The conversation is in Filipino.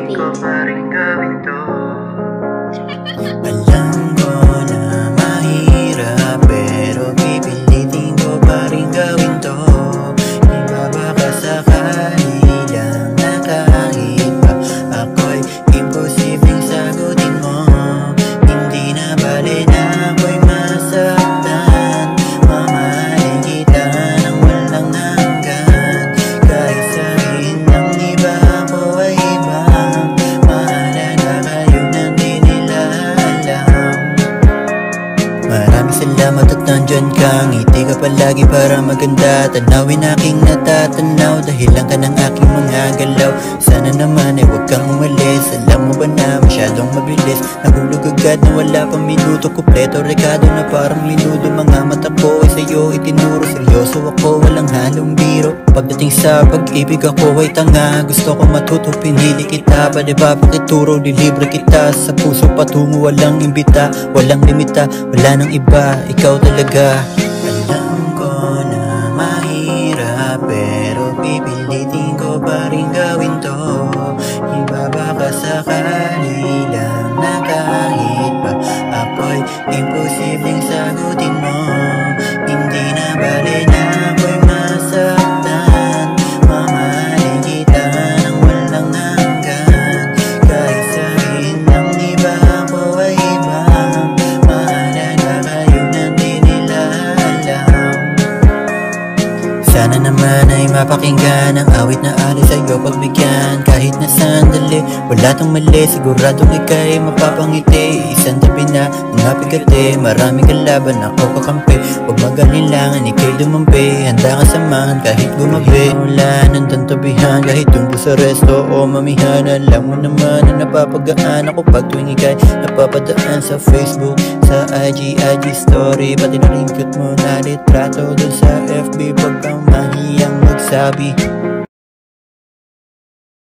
ko pa rin gawin to. Alam ko na mahirap, pero pipilitin ko pa rin gawin to. Iba baka sakali lang na kahit pa ako'y imposibleng sagutin mo. Hindi na bale na ako'y masaktan, mamahalin kita nang walang hanggan. Kahit sabihin ng iba ako ay ibang, mahalaga kayo na di nila alam. Maraming salamat at nandyan ka, ngiti ka palagi para maganda. Tanawin aking natatanaw, dahil lang ka ng aking mga galaw. Sana naman ay huwag kang umalis, alam mo ba na masyadong mabilis. Nahulog agad na wala pang minuto, kupleto rekado na parang minudo. Mga mata ko ay sa'yo itinuro, seryoso ako walang halong biro. Pagdating sa pag-ibig ako ay tanga, gusto ko matuto pinili kita. Pwede ba pakituro, dilibre kita sa puso patungo. Walang imbita, walang limita, wala nang iba, ikaw talaga. Alam ko na mahirap, pero pipilitin ko pa rin gawin to. Iba baka sakali lang na kahit pa ako'y imposibleng sagutin mo. Hindi na bale na ako'y masaktan, mamahalin kita nang walang hanggan. Kahit sabihin ng iba ako ay ibang, mahalaga kayo na di nila alam. Sana naman ay mapakinggan ang awit na alis sa'yo pagbigyan. Kahit na sandali, wala tong mali, siguradong ika'y mapapangiti. Isang tabi na mga bigate, maraming kalaban ako kakampi. Huwag magalinlangan, ika'y lumampi, handa ka samahan kahit gumabi. Wala nang tantabihan kahit dun po sa resto o mamihan. Alam mo naman na napapagaan ako pag tuwing ika'y napapadaan sa Facebook, sa IG story, pati na rin cute mo na litrato dun sa FB. Pag kang mahiyang magsabi,